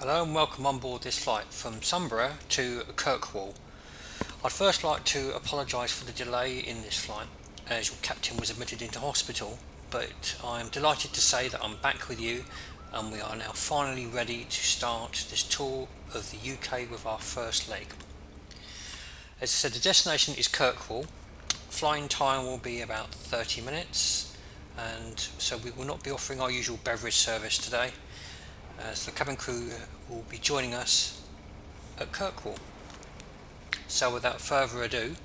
Hello and welcome on board this flight from Sumburgh to Kirkwall. I'd first like to apologise for the delay in this flight as your captain was admitted into hospital, but I'm delighted to say that I'm back with you and we are now finally ready to start this tour of the UK with our first leg. As I said, the destination is Kirkwall. Flying time will be about 30 minutes, and so we will not be offering our usual beverage service today, as the cabin crew will be joining us at Kirkwall. So without further ado,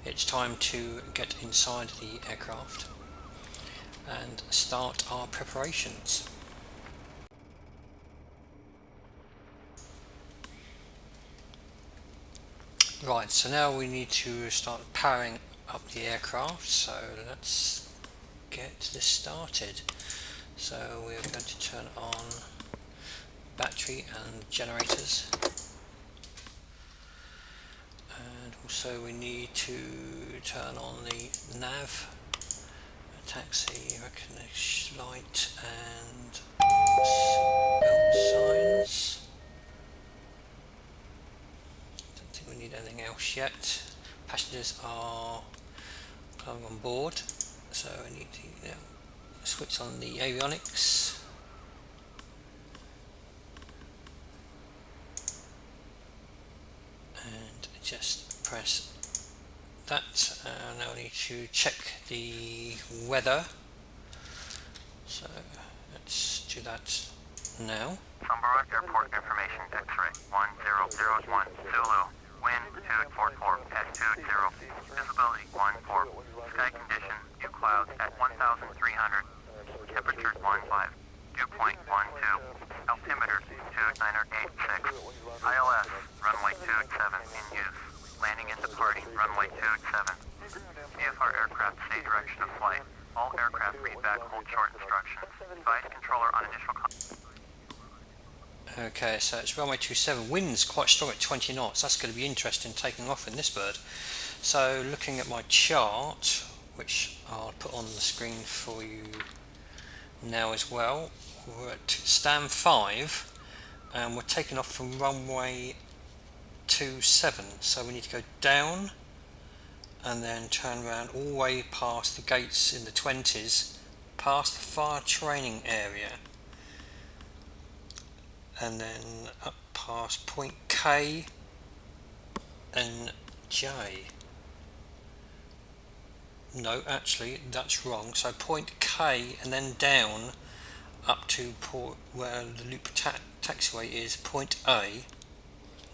it's time to get inside the aircraft and start our preparations. Right, so now we need to start powering up the aircraft, so let's get this started. So we're going to turn on battery and generators, and also we need to turn on the nav, taxi recognition light and seatbelt signs. Don't think we need anything else yet. Passengers are coming on board, so I need to switch on the avionics. And just press that. Now we need to check the weather, so let's do that now. Sumburgh Airport Information X-ray 1001 Zulu. Wind 244 at 20. Visibility 14. Sky condition, dew clouds at 1,300. Temperatures 15. Dew point 12. Altimeter 2986. ILS runway 27 in use. Landing and departing runway 27. VFR aircraft say direction of flight. All aircraft read back hold short instructions. Advise controller on initial Okay, so it's runway 27. Wind's quite strong at 20 knots. That's going to be interesting taking off in this bird. So looking at my chart, which I'll put on the screen for you now as well, we're at stand 5 and we're taking off from runway 27, so we need to go down and then turn around all the way past the gates in the 20s, past the fire training area, and then up past point K and J. No, actually that's wrong. So point K and then down up to port where the loop taxiway is, point A.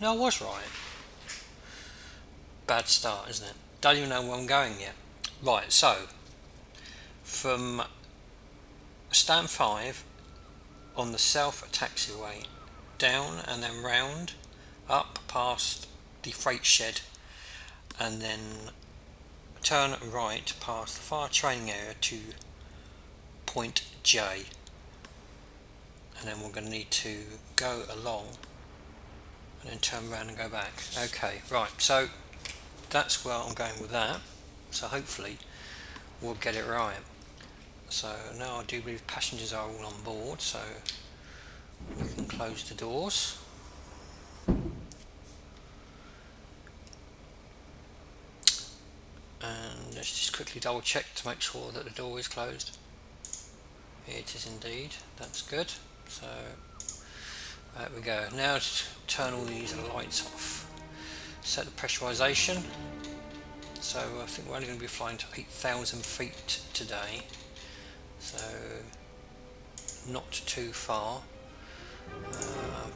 No, I was right. Bad start, isn't it? Don't even know where I'm going yet. Right, so from stand 5 on the south taxiway, down and then round up past the freight shed, and then turn right past the fire training area to point J, and then we're going to need to go along and then turn around and go back. Okay, right, so that's where I'm going with that, so hopefully we'll get it right. So now I do believe passengers are all on board, so we can close the doors. And let's just quickly double check to make sure that the door is closed. It is indeed, that's good. So there we go. Now to turn all these lights off. Set the pressurization. So I think we're only going to be flying to 8,000 feet today, so not too far.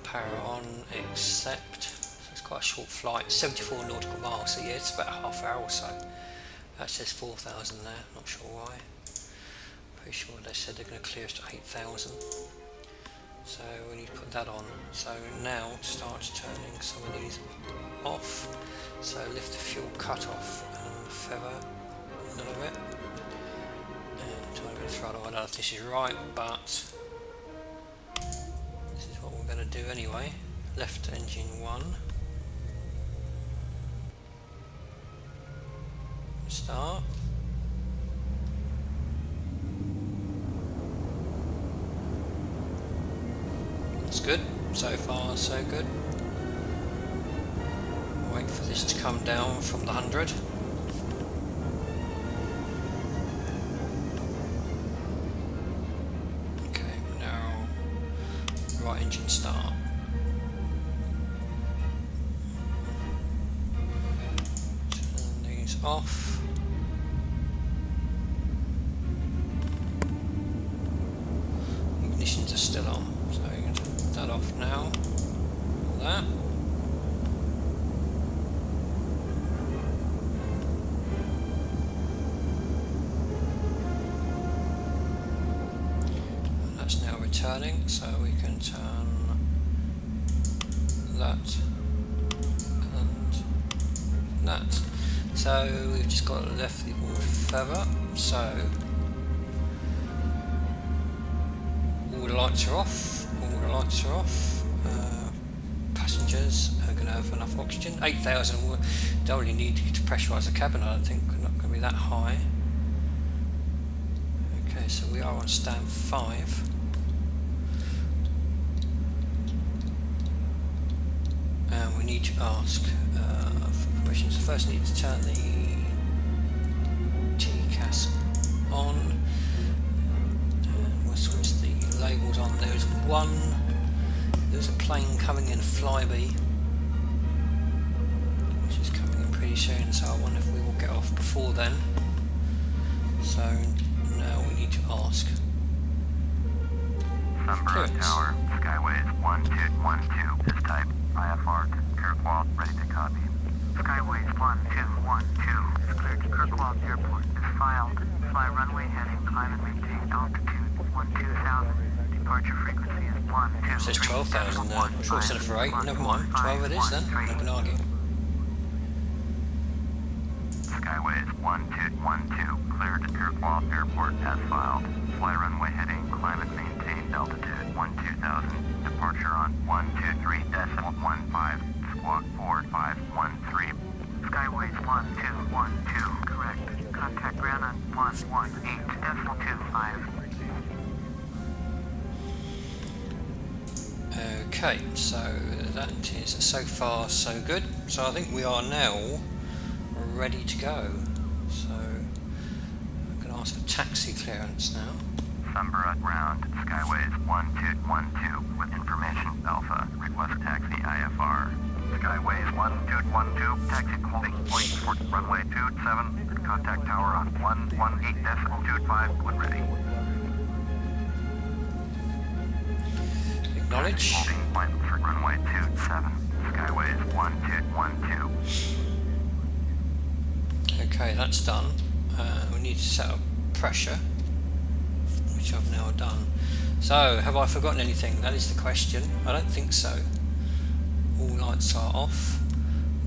Power on, accept. So it's quite a short flight, 74 nautical miles, so yeah, it's about a half hour or so. That says 4,000 there, not sure why. Pretty sure they said they're going to clear us to 8,000. So we need to put that on. So now to start turning some of these off. So lift the fuel cutoff and feather a little bit. And tiny bit of throttle. I don't know if this is right, but this is what we're going to do anyway. Left engine 1. Start. That's good. So far, so good. Wait for this to come down from the 100. Okay, now right engine start. Turn these off. Ignitions are still on, so you can turn that off now. That. That's now returning, so we can turn that and that. So we've just got left the water feather, so all the lights are off, all the lights are off. Passengers are going to have enough oxygen. 8,000, don't really need to pressurise the cabin, I don't think, we're not going to be that high. Okay, so we are on stand 5. And we need to ask for permission. So first we need to turn the TCAS on. We'll switch the labels on. There's a plane coming in Flyby, which is coming in pretty soon, so I wonder if we will get off before then. So now we need to ask. Sumburgh Tower, Skyways 1212, this type, IFR to Kirkwall, ready to copy. Skyways 1212 is cleared to Kirkwall Airport, is filed, fly runway heading, climb and maintain altitude 12,000, departure frequency is 123. It says 12,000 there, I'm sure it's set it for 8, never mind, 12 it is then, I can argue. Skyways 1212, cleared to Kirkwall Airport as filed. Fly runway heading, climb and maintain altitude 12,000. Departure on 123.15, squawk 4513. Skyways 1212, correct. Contact ground on 118.25. Okay, so that is so far so good. So I think we are now ready to go. So I'm going to ask for taxi clearance now. Sumburgh ground, Skyways 1212 with information Alpha. Request taxi IFR. Skyways 1212, taxi holding point for runway 27. Contact tower on 118.25 when ready. Acknowledge. Holding point for runway 27. Skyways 1212. Okay, that's done. We need to set up pressure, which I've now done. So, have I forgotten anything? That is the question. I don't think so. All lights are off.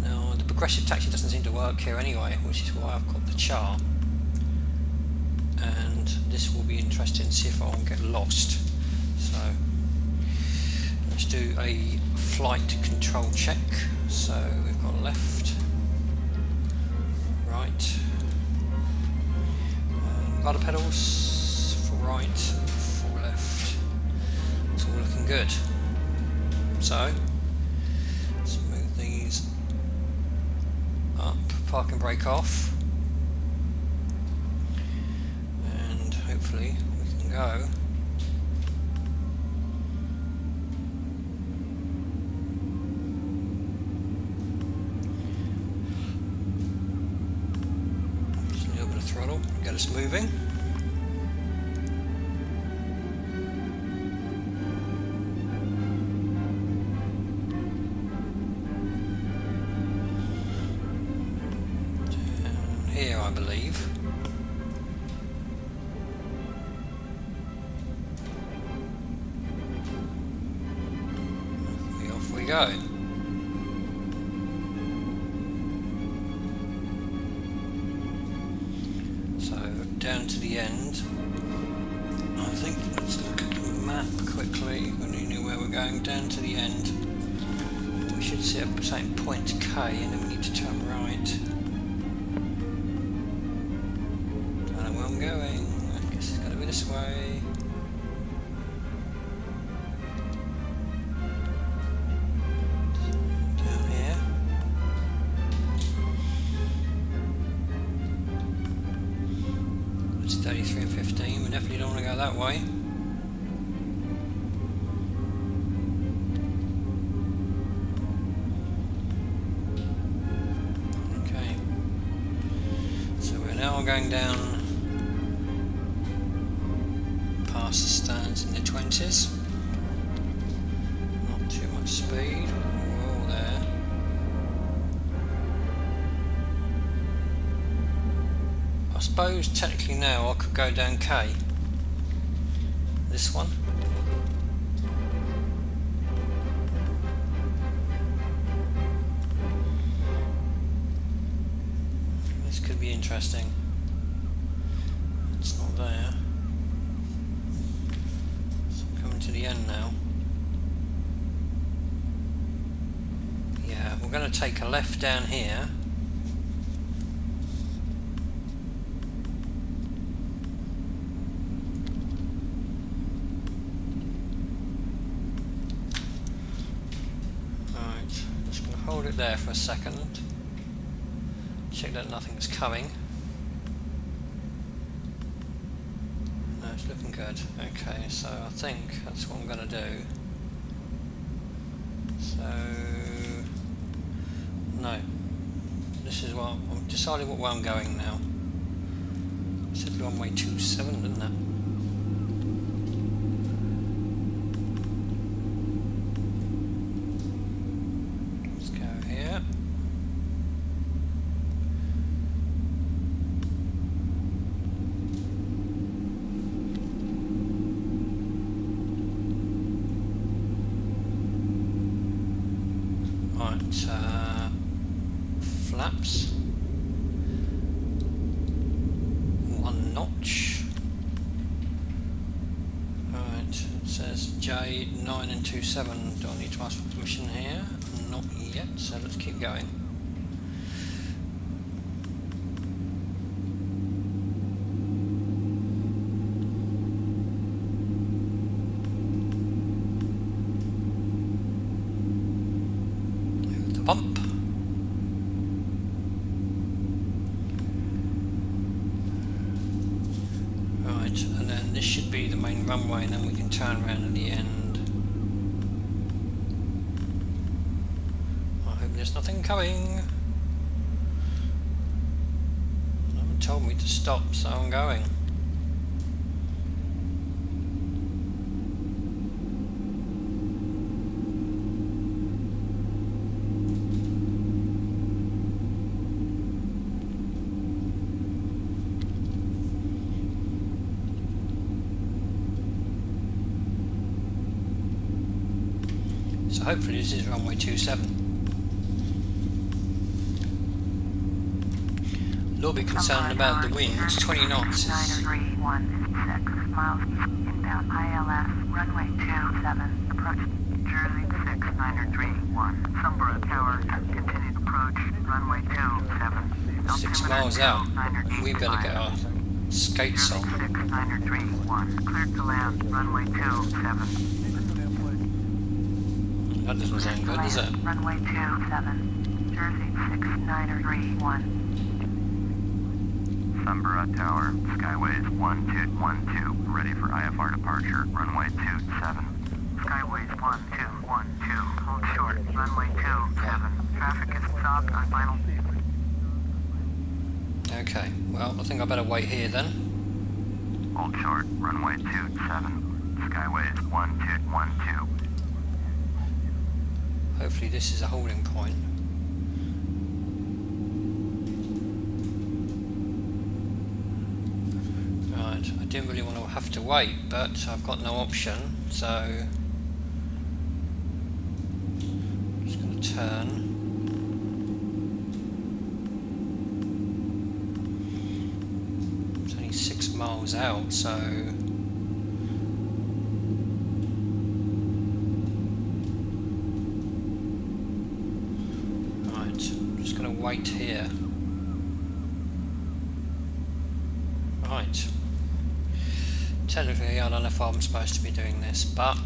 Now, the progressive taxi doesn't seem to work here anyway, which is why I've got the chart. And this will be interesting to see if I won't get lost. So, let's do a flight control check. So, we've got left, right, rudder pedals for right, for left. It's all looking good. So, let's move these up, park and brake off, and hopefully we can go. Just a little bit of throttle, get us moving. Here, I believe. Off we go. So, down to the end. I think, let's look at the map quickly. We know where we're going. Down to the end. We should see a saying point K, and then we need to turn right. Going. I guess it's going to be this way. that way. Okay, so we're now going down past the stands in the 20s. Not too much speed. We're all there. I suppose technically now I could go down K. This one. This could be interesting. It's not there. So I'm coming to the end now. Yeah, we're going to take a left down here. Hold it there for a second. Check that nothing's coming. No, it's looking good. Okay, so I think that's what I'm going to do. So, no. This is what I'm deciding what way I'm going now. It said runway 27, didn't it? Flaps, 1 notch. Right, it says J9 do I need to ask for permission here? Not yet, so let's keep going. The bump. And then this should be the main runway, and then we can turn around at the end. I hope there's nothing coming. They haven't told me to stop, so I'm going. So hopefully this is runway 27. A little bit concerned about the wind. 20 knots is... 916 miles inbound ILS, runway 27, approach Jersey 6931, Sumburgh Tower, continue approach, runway 27. 6 miles out, and we better get our skates on. 6931, cleared to land, runway 27. That doesn't sound good, does it? Runway 27, Jersey 6931. Sumburgh Tower, Skyways 1212, ready for IFR departure, runway 27. Skyways 1212, hold short, runway 27. Traffic is stopped on final. Okay, well, I think I better wait here then. Hold short, runway 27. Skyways 1212. Hopefully this is a holding point. Right, I didn't really want to have to wait, but I've got no option, so I'm just going to turn. It's only 6 miles out, so wait here. Right. Technically I don't know if I'm supposed to be doing this, but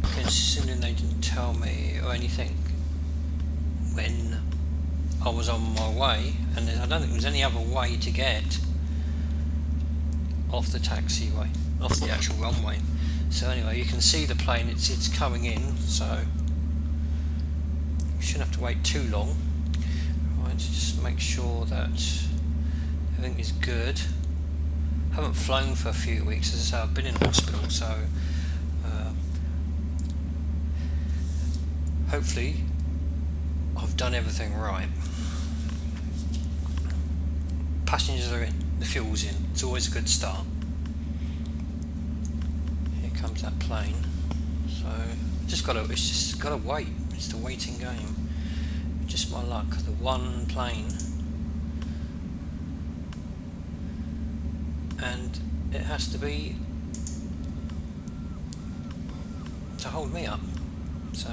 considering they didn't tell me or anything when I was on my way, and I don't think there was any other way to get off the taxiway, off the actual runway. So anyway, you can see the plane, it's coming in, so you shouldn't have to wait too long. Right, so just make sure that everything is good. I haven't flown for a few weeks, as I say, I've been in hospital, so hopefully I've done everything right. Passengers are in, the fuel's in, it's always a good start. Here comes that plane, so it's just gotta wait, it's the waiting game. Just my luck, the one plane, and it has to be to hold me up, so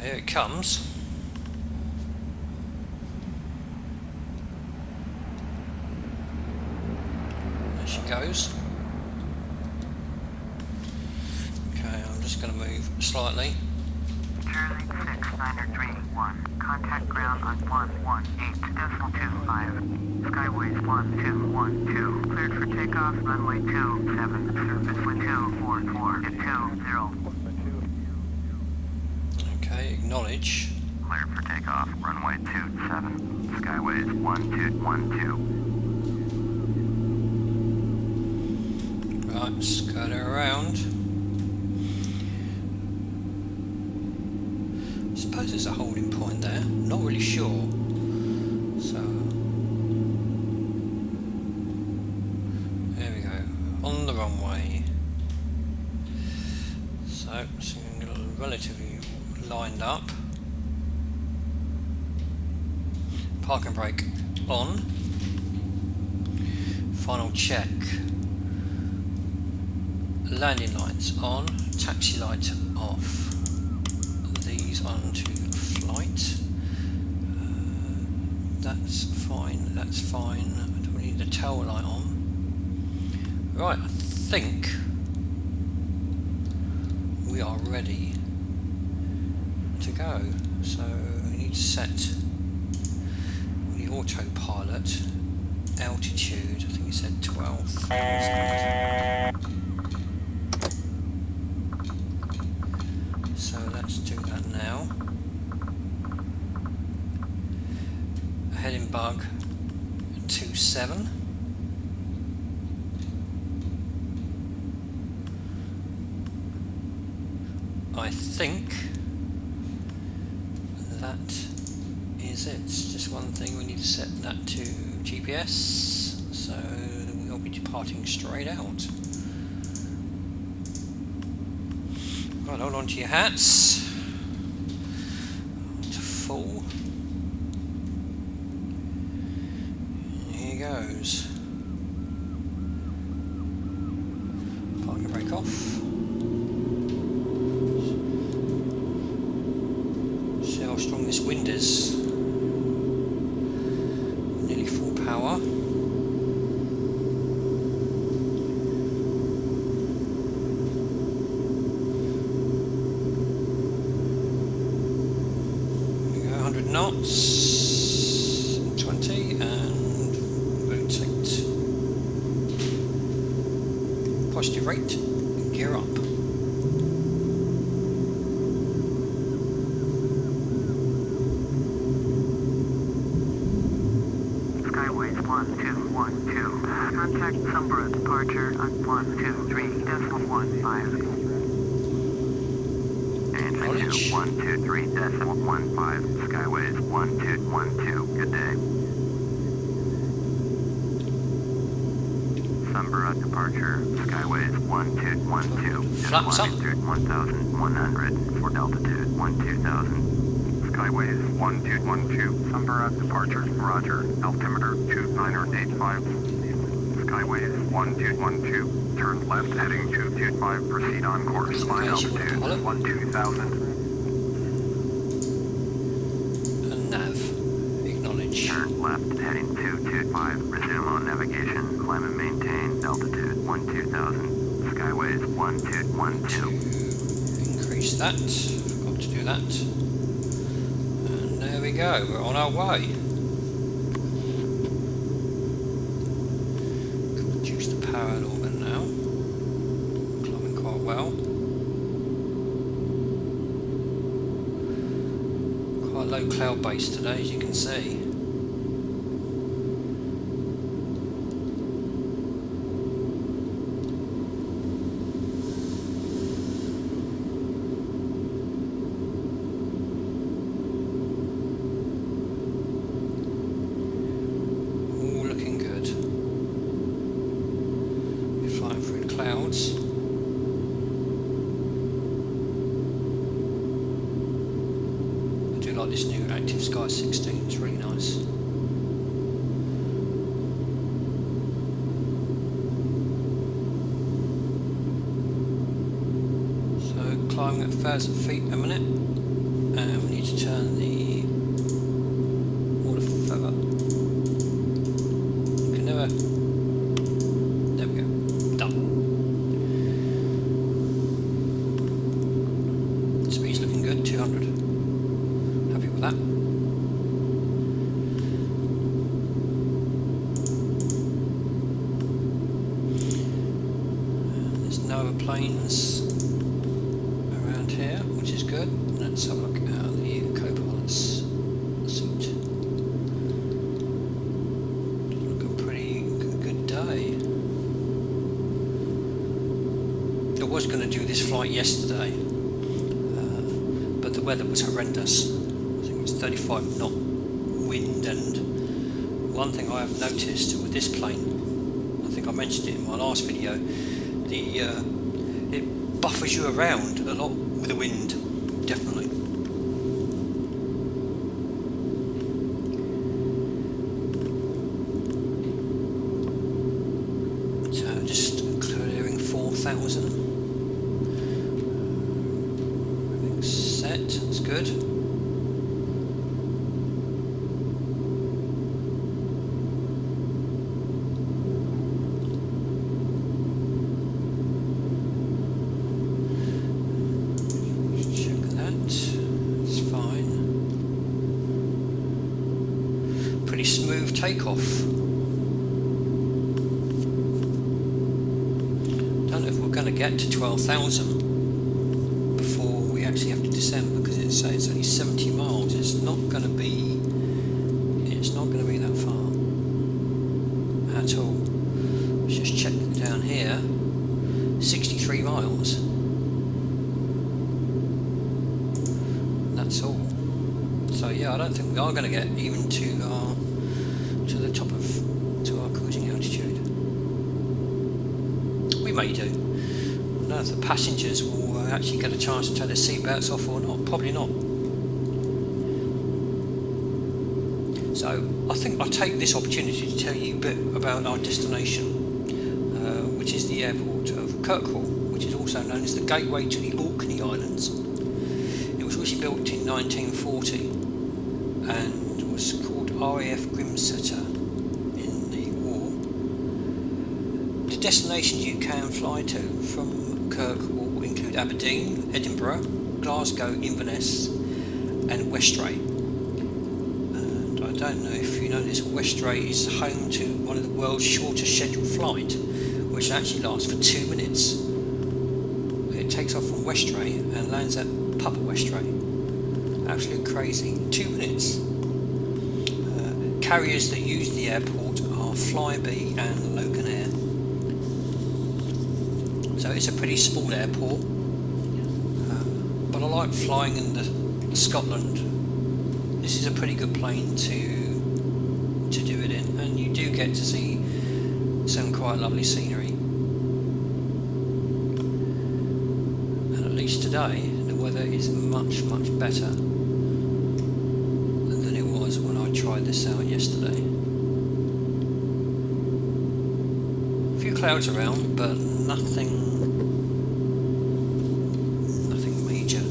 here it comes. There she goes. Okay, I'm just going to move slightly. Jersey 6931. Contact ground on 118.25. Skyways 1212. Cleared for takeoff, runway 27. Surface wind 244 to 20. Okay, acknowledge. Cleared for takeoff, runway 27. Skyways 1212. Right, skirt her around. I suppose there's a holding point there, not really sure. So there we go, on the runway. So relatively lined up. Park and brake on. Final check. Landing lights on. Taxi light off. These onto flight. That's fine. That's fine. Do we need the tail light on? Right. I think we are ready to go. So we need to set the autopilot altitude. I think you said 12. So let's do that now. Heading bug 27. I think that is it. It's just one thing, we need to set that to GPS, so we'll be departing straight out. Right, hold on to your hats. To full. Here goes. Park and brake off. See how strong this wind is. Nearly full power. There we go, 100 knots. 20 and rotate. Positive rate. Gear up. Skyways 1212. Contact Sumburgh departure on 123.15. And 123.15. Skyways 1212. Good day. Sumburgh departure. Skyways 1212. Flaps up. 1,100 for altitude 12,000. Skyways 1212. Sumburgh departure. Roger. Altimeter 2985. Skyways 1212. Turn left heading 225. Proceed on course. Line altitude 12,000. And nav. Acknowledge. Turn left heading 225. Resume on navigation. Climb and maintain altitude 12,000. Skyways 1212. Increase that. Forgot to do that. And there go, we're on our way. Reduce the power a little bit now. Climbing quite well. Quite low cloud base today, as you can see. Clouds. I do like this new Actice Sky 16, it's really nice. So climbing at 1,000 feet a minute, and we need to turn the water feather. You can never. There we go. Done. Speed's looking good, 200. Happy with that. There's no other planes around here, which is good. Let's have a look at the co-pilot's seat. Looking pretty good day. I was going to do this flight yesterday, but the weather was horrendous. I think it was 35 knot wind, and one thing I have noticed with this plane, I think I mentioned it in my last video, it buffers you around a lot with the wind, definitely. So just clearing 4,000. That's good. Check that. It's fine. Pretty smooth takeoff. Don't know if we're going to get to 12,000. Actually have to descend, because it's only 70 miles. It's not going to be that far at all. Let's just check down here. 63 miles. That's all. So yeah, I don't think we are going to get even to the top of our cruising altitude. We may do. I don't know if the passengers will actually get a chance to take their seatbelts off or not. Probably not. So I think I'll take this opportunity to tell you a bit about our destination, which is the airport of Kirkwall, which is also known as the gateway to the Orkney Islands. It was originally built in 1940 and was called RAF Grimsetter in the war. The destinations you can fly to from Kirkwall include Aberdeen, Edinburgh, Glasgow, Inverness and Westray. And I don't know if you know this, Westray is home to one of the world's shortest scheduled flight, which actually lasts for 2 minutes. It takes off from Westray and lands at Papa Westray. Absolute crazy, 2 minutes. Carriers that use the airport are Flybe and Logan Air. So it's a pretty small airport, but I like flying in the Scotland. This is a pretty good plane to do it in, and you do get to see some quite lovely scenery. And at least today the weather is much better than it was when I tried this out yesterday. A few clouds around, but nothing major.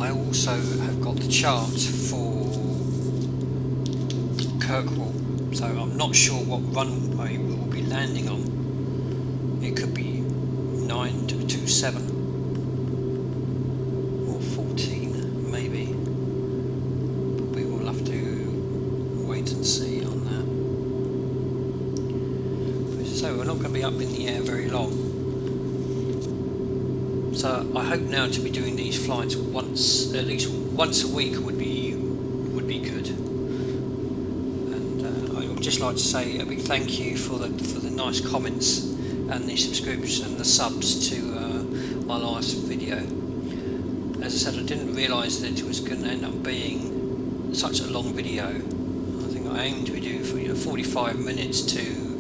I also have got the chart for Kirkwall, so I'm not sure what runway we will be landing on. It could be 9 to 27 or 14. wait and see on that. So we're not going to be up in the air very long. So I hope now to be doing these flights once, at least once a week would be good. And I would just like to say a big thank you for the nice comments and the subscriptions and the subs to my last video. As I said, I didn't realise that it was going to end up being such a long video. I think I aimed to do for 45 minutes to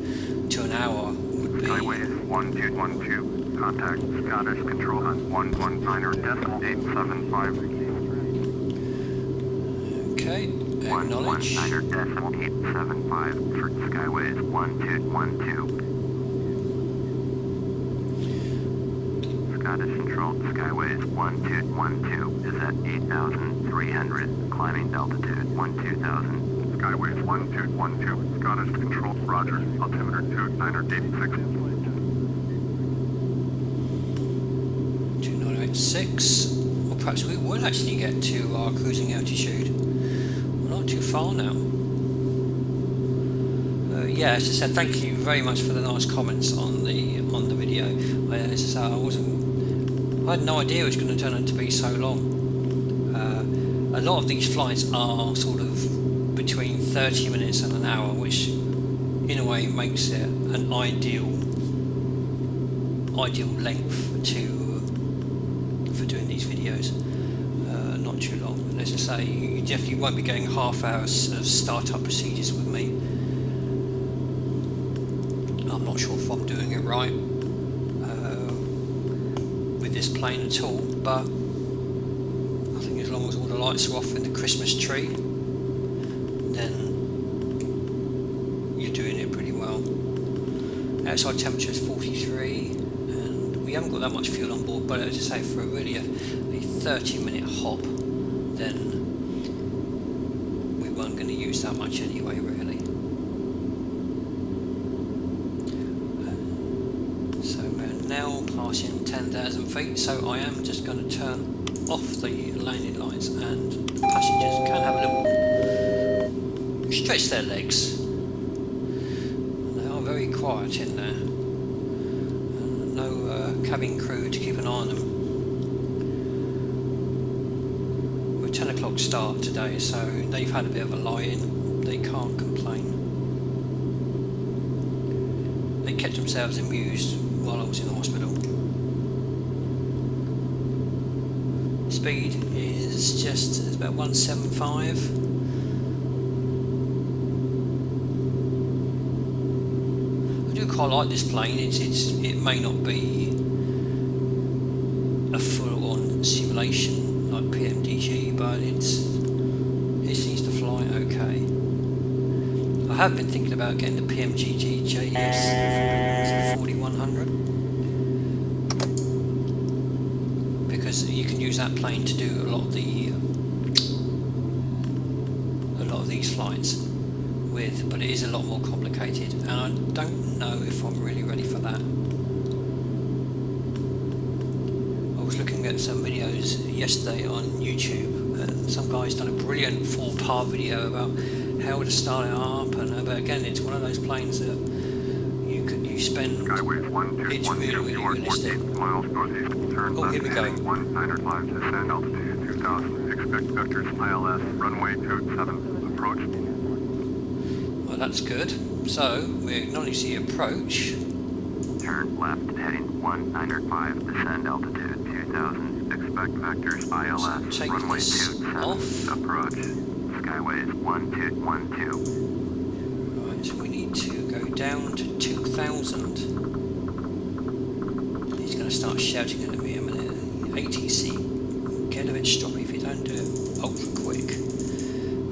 an hour would be. Skyway 1212. Contact Scottish Control on 119.875. Okay, acknowledge. 119.875 for Skyways 1212. Scottish Control, Skyways 1212 is at 8,300, climbing altitude 12,000. Skyways 1212, Scottish Control, Roger, altimeter 2986. 2986. Or perhaps we will actually get to our cruising altitude. We're not too far now. Yeah, as I said, thank you very much for the nice comments on the video. As I said, I had no idea it was going to turn out to be so long. A lot of these flights are sort of between 30 minutes and an hour, which in a way makes it an ideal length for doing these videos. Not too long. And as I say, you definitely won't be getting half hours of startup procedures with me. I'm not sure if I'm doing it right with this plane at all, but I think as long as all the lights are off in the Christmas tree, then you're doing it pretty well. Outside temperature is 43, and we haven't got that much fuel on board, but as I say, for a 30-minute hop, then we weren't going to use that much anyway, really. So we're now passing 10,000 feet, so I am just going to turn off the landing lights, and the passengers can have a little stretch their legs. They are very quiet in there. No cabin crew to keep an eye on them. We're 10 o'clock start today, so they've had a bit of a lie-in. They can't complain. They kept themselves amused while I was in the hospital. Speed is just about 175. I do quite like this plane. It may not be a full-on simulation like PMDG, but it seems to fly okay. I have been thinking about getting the PMGG JS 4100 because you can use that plane to do a lot of these flights with, but it is a lot more complicated, and I don't know if I'm really ready for that. I was looking at some videos yesterday on YouTube, and some guy's done a brilliant 4-part video about how to start it up, and but again, it's one of those planes that you spend. It's really realistic. Miles northeast, turn oh, here we go. 1905, descend altitude 2000, expect vectors ILS, runway 27, approach. Well, that's good. So we acknowledge the approach. Turn left, heading 1905, descend altitude 2000, expect vectors ILS, Take runway this 27, off. approach. Skyways 1212. Right, we need to go down to 2000. He's going to start shouting at me a minute. ATC, get a bit stroppy if you don't do it ultra quick.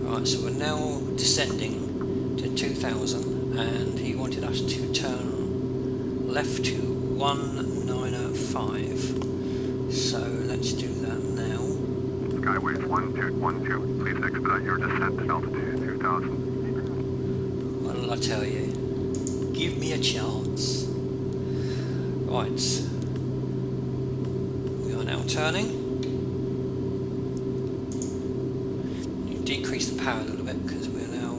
Right, so we're now descending to 2000, and he wanted us to turn left to 1905. So let's do that now. Skyways 1212, please expedite your descent to altitude 2000. What did I tell you? Give me a chance. Right. We are now turning. You decrease the power a little bit because we're now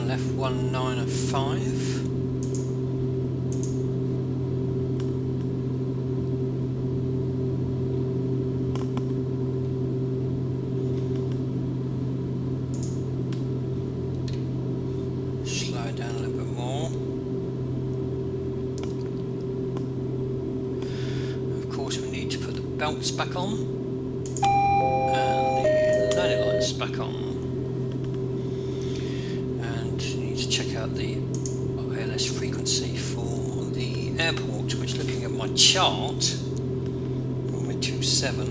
F1905. Slow down a little bit more. Of course, we need to put the belts back on and the landing lights back on. Check out the ALS frequency for the airport, which, looking at my chart, runway 27,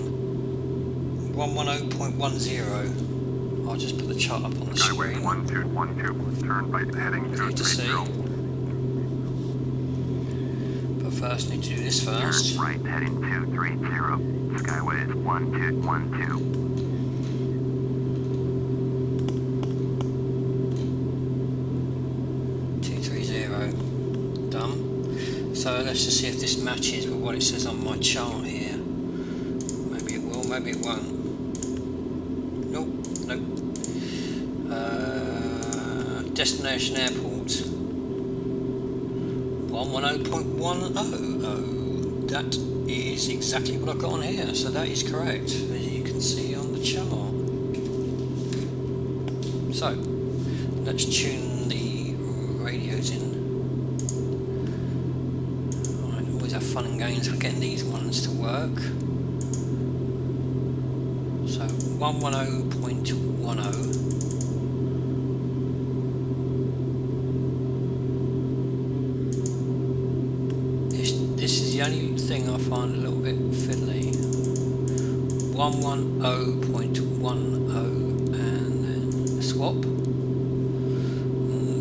110.10. I'll just put the chart up on the Skyway screen. 1212, turn right heading Easy to see. 230. But first, need to do this first. Turn right heading 230. Skyway is 1212. 230. Done. So let's just see if this matches with what it says on my chart here. Maybe it will, maybe it won't. Nope, nope. Destination airport. 110.10. That is exactly what I've got on here, so that is correct, as you can see on the chart. So, let's tune the radios in. Alright, always have fun and games with getting these ones to work. So 110.10. This is the only thing I find a little bit fiddly. 110.10 and then swap.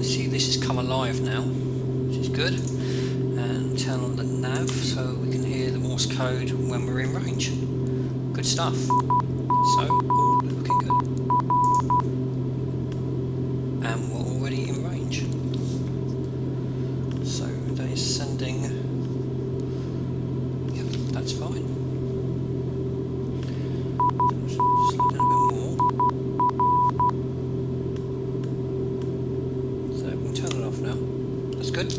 See, this has come alive now, which is good. And turn on the nav so we can hear the Morse code when we're in range. Good stuff. So, all looking good. And we're already in range. So, that is sending. Yep, that's fine. Slow down a bit more. So, we can turn it off now. That's good.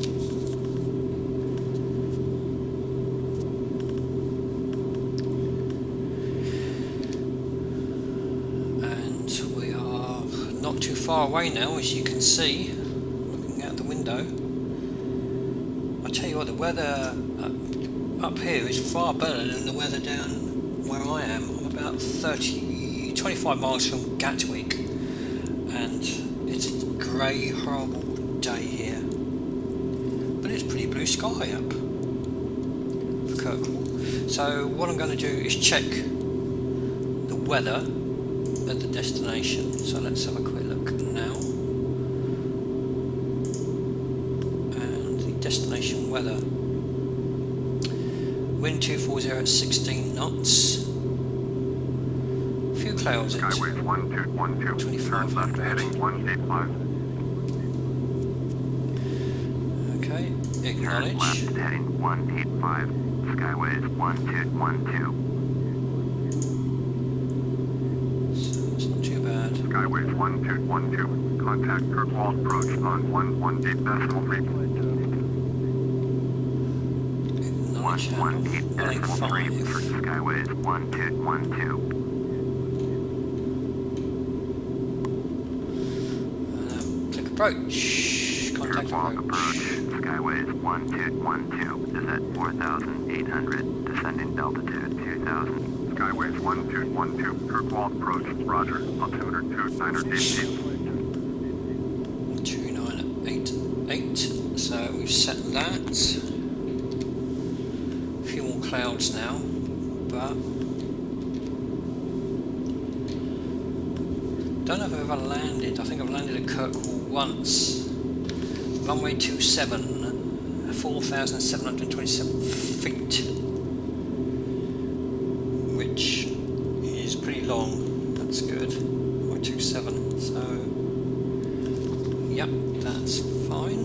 Not too far away now, as you can see, looking out the window. I tell you what, the weather up here is far better than the weather down where I am. I'm about 25 miles from Gatwick, and it's a grey, horrible day here. But it's pretty blue sky up for Kirkwall. So what I'm going to do is check the weather at the destination. So let's have a quick look now. And the destination weather. Wind 240 at 16 knots. A few clouds at Skyway 1212, turn left 2500. heading 185. Okay, Turn acknowledge. left heading 185. Skyway is 1212. Skyway 1212, contact Kirkwall approach on 118.3. 118.3 for Skyway is 1212. Click approach. Contact Kirkwall approach. Skyway is 1212. Is at 4,800. Descending altitude 2,000. Skyway 1212, Kirkwall approach. Roger. Altimeter 2988. 2988. So we've set that. A few more clouds now, but don't know if I've ever landed. I think I've landed at Kirkwall once. Runway 27, 4,727 feet. Which is pretty long. That's good. 0.27. So, yep, that's fine.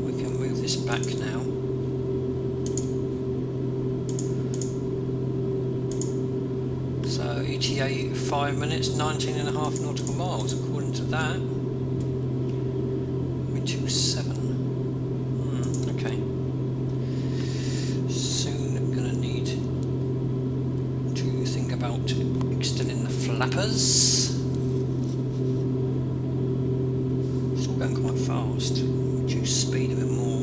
We can move this back now. So, ETA 5 minutes, 19.5 nautical miles, according to that. 127. Okay. Soon I'm gonna need to think about extending the flappers. It's all going quite fast. Reduce speed a bit more.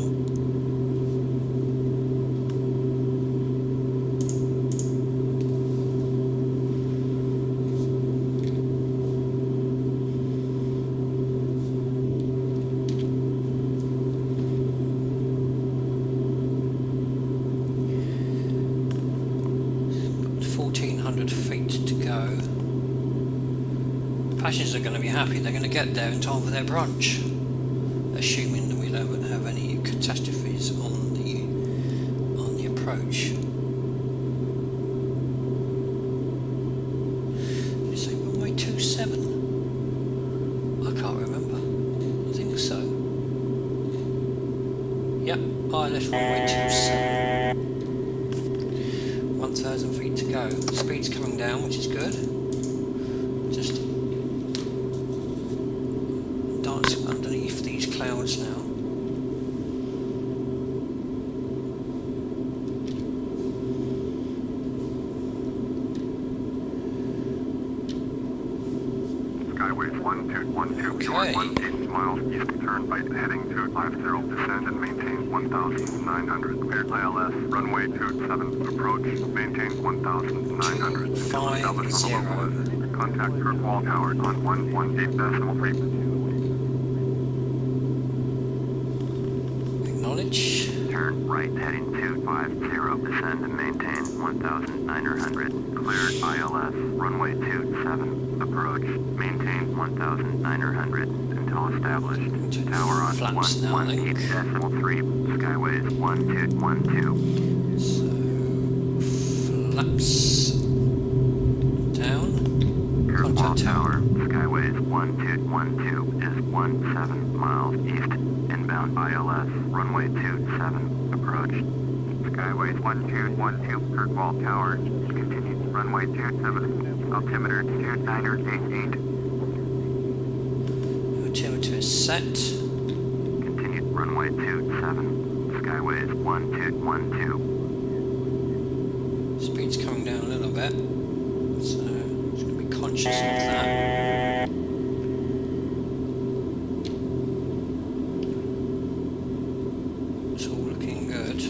Passengers are going to be happy. They're going to get there in time for their brunch, assuming that we don't have any catastrophes on the approach. Did you say runway 27? I can't remember. I think so. Yep. That's runway 27. 1,000 feet to go. Speed's coming down, which is good. Just dancing underneath these clouds now. Skyways 1212, short 18 miles east, turn right heading to 50, descend and maintain 1,900. Cleared ILS, runway 27, approach, maintain 1,900. 50. Contact Kirkwall Tower on 118.3. Acknowledge. Turn right heading 250, descend and maintain 1,900. Cleared ILS, runway 27, approach, maintain 1,900 until established. Tower on Flaps now, I think. 118.3, Skyways 1212. So, flaps down. Kirkwall Contact Tower, Skyways 1212 is 17 miles east, inbound ILS, runway 27, approach. Skyways 1212, Kirkwall Tower, continue, runway 27, altimeter 2988. Altimeter is set. Continue, runway 27, Skyways 1212. Speed's coming down a little bit, so just going to be conscious of that. It's all looking good.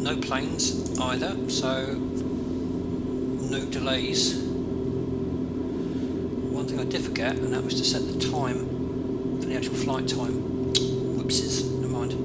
No planes either, so no delays. One thing I did forget, and that was to set the time for the actual flight time. Whoopsies, never mind.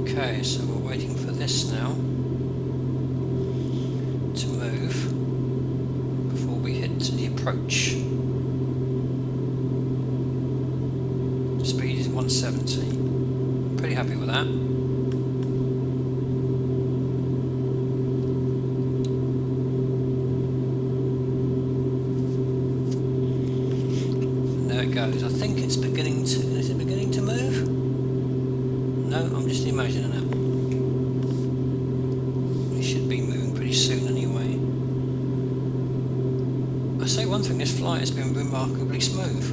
Okay, so we're waiting for this now to move before we hit the approach. Speed is 170. Pretty happy with that. And there it goes. I think it's beginning to. Is it beginning to move? No, I'm just imagining it. It should be moving pretty soon anyway. I say one thing, this flight has been remarkably smooth.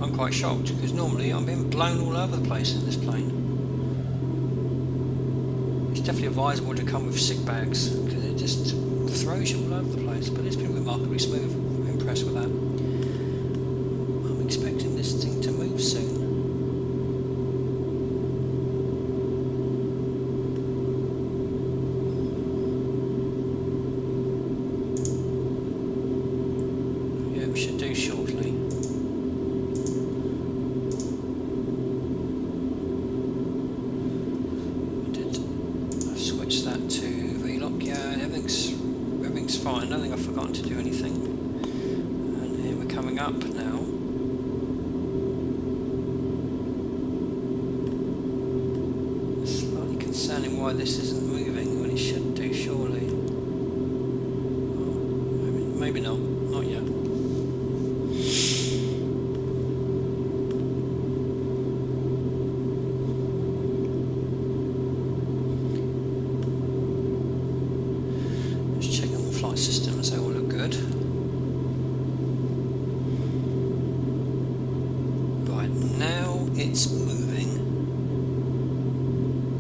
I'm quite shocked because normally I'm being blown all over the place in this plane. It's definitely advisable to come with sick bags because it just throws you all over the place, but it's been remarkably smooth. I'm impressed with that. I'm expecting this thing to move soon. Should do shortly. I've switched that to V-lock. Yeah, everything's fine. I don't think I've forgotten to do anything. And here we're coming up now. Slightly concerning why this isn't moving when it should do it's moving.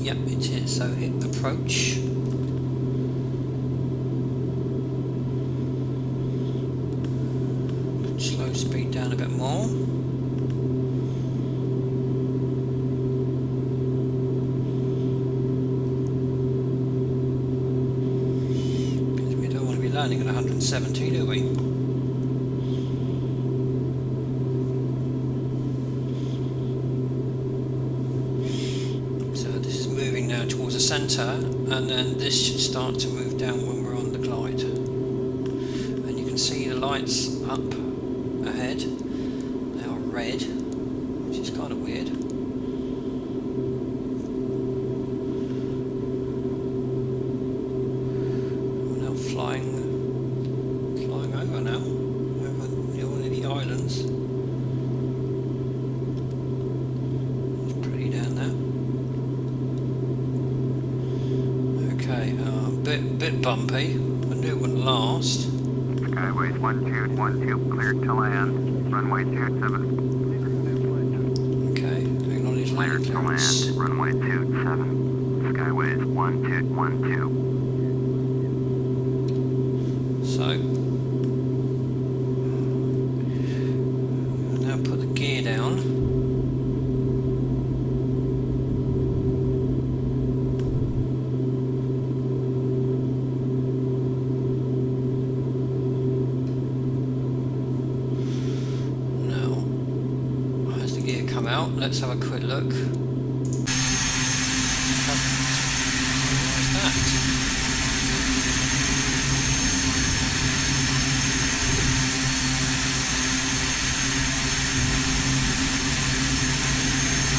Yep, it is. So hit approach. Slow speed down a bit more. Because we don't want to be landing at 170, do we? Towards the centre, and then this should start to move down when we're on the glide. And you can see the lights up ahead. They are red, which is kind of weird. We're now flying over now, over one of the islands. It's pretty down there. Bit bumpy. I knew it wouldn't last. Skyways 1212 cleared to land. Runway 27. Okay, acknowledge landing Cleared to clearance. land. Runway 27. Skyways 1212. So we'll now put the gear down. Out. Let's have a quick look. What's that?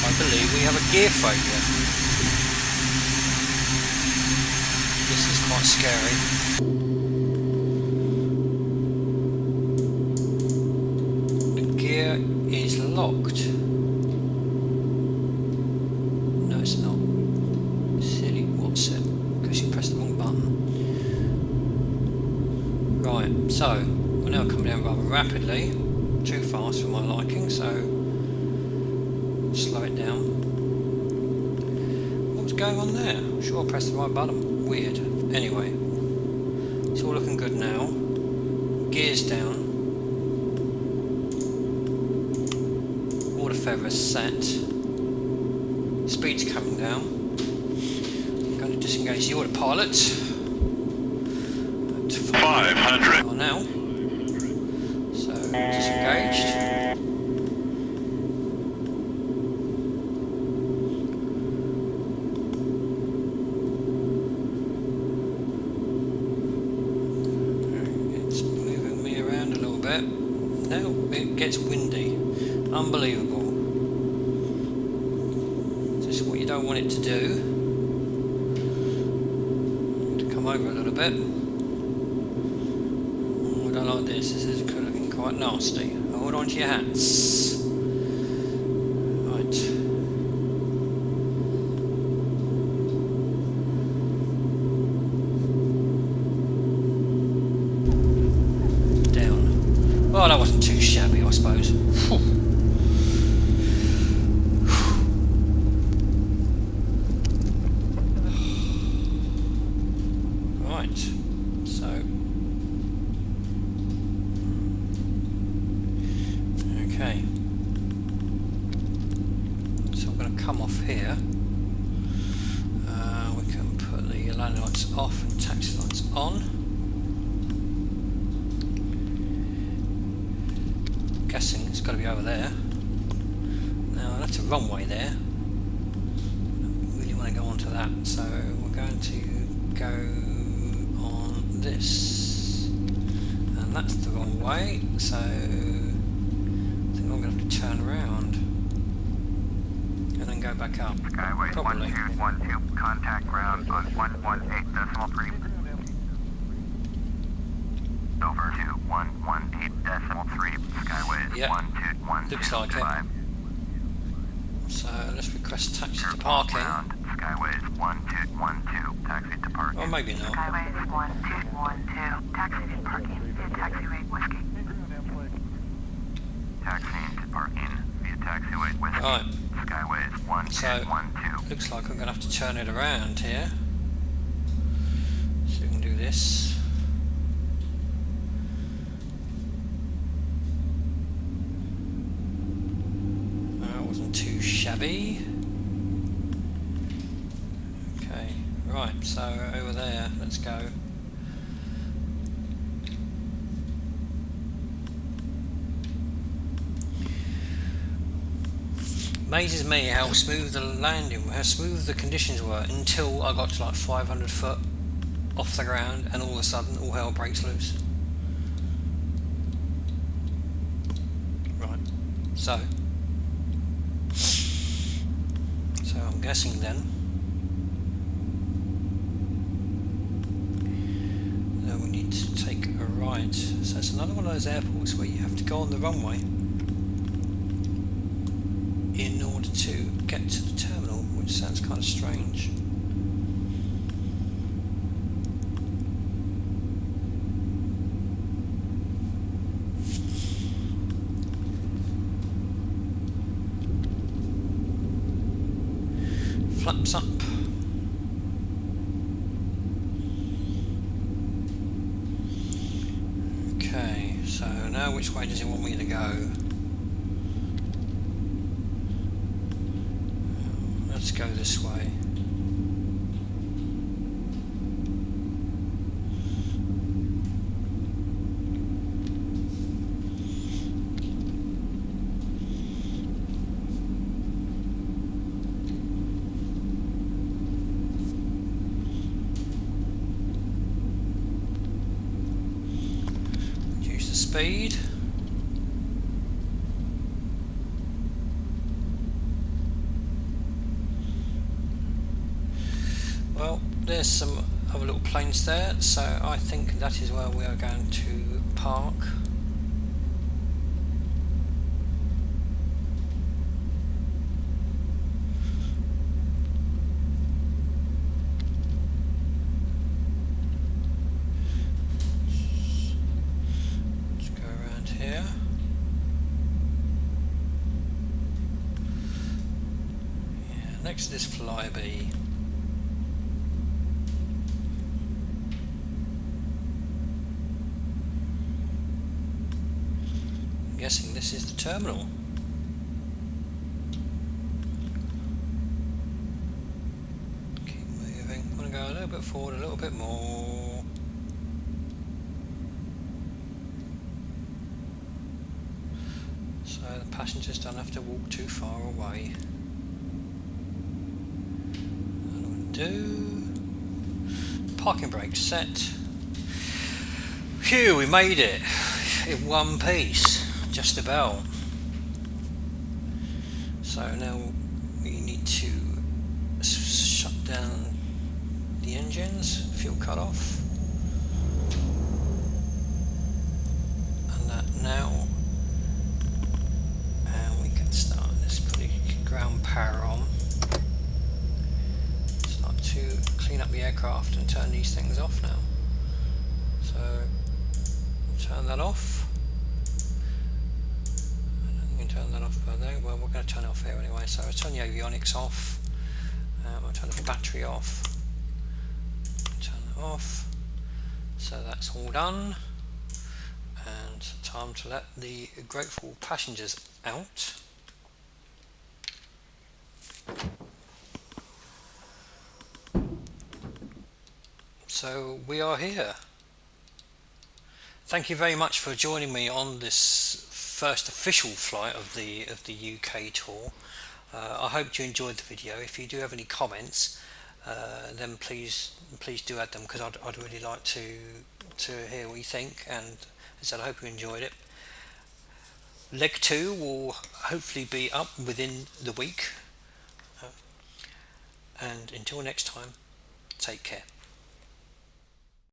I believe we have a gear failure. This is quite scary. The gear is locked. So, we're now coming down rather rapidly, too fast for my liking, so slow it down. What was going on there? I'm sure I pressed the right button. Weird. Anyway, it's all looking good now. Gears down. All the feathers set. Speed's coming down. I'm going to disengage the autopilot. 500. Now, so disengaged. It's moving me around a little bit. Now it gets windy. Unbelievable. Just what you don't want it to do. To come over a little bit. Like this is looking quite nasty. Hold on to your hats. Right. Down. Well, that wasn't too shabby, I suppose. Right. So. Okay, so I'm going to come off here. We can put the landing lights off and taxi lights on. I'm guessing it's got to be over there. Now that's a runway there. I don't really want to go onto that, so we're going to go on this. And that's the wrong way, so I'm going to have to turn around and then go back up. Skyways Probably. 1212, contact ground on 118.3. Over to 118.3. Skyways Yep. 1212. Looks like it. So let's request taxi to parking. Skyways 1212, taxi to parking. Or maybe not. Skyways 1212, taxi to parking, taxi rate whiskey. Taxiing to parking via taxiway Whiskey. Right. Skyways So 1212. looks like I'm going to have to turn it around here. So we can do this. That wasn't too shabby. Okay, right, so over there, let's go. Amazes me how smooth the landing, how smooth the conditions were until I got to like 500 foot off the ground, and all of a sudden all hell breaks loose. Right, so I'm guessing then that we need to take a right. So it's another one of those airports where you have to go on the runway in order to get to the terminal, which sounds kind of strange. Flaps up. Okay, so now which way does it want me to go? Let's go this way. Reduce the speed. Well, there's some other little planes there, so I think that is where we are going to park. Let's go around here. Yeah, next to this Flyby. I'm guessing this is the terminal. Keep moving. I'm going to go a little bit forward, a little bit more. So the passengers don't have to walk too far away. And we'll do parking brake set. Phew, we made it in one piece. Just about. So now we need to shut down the engines, fuel cut off, and that now, and we can start. Let's put the ground power on. Start to clean up the aircraft and turn these things off now. So turn that off. Turn that off there. Well, we're going to turn it off here anyway, so I'll turn the avionics off. I'll turn the battery off. Turn that off. So that's all done. And time to let the grateful passengers out. So we are here. Thank you very much for joining me on this first official flight of the UK tour. I hope you enjoyed the video. If you do have any comments, then please do add them, because I'd really like to hear what you think, and as I said, I hope you enjoyed it. Leg 2 will hopefully be up within the week, and until next time, take care.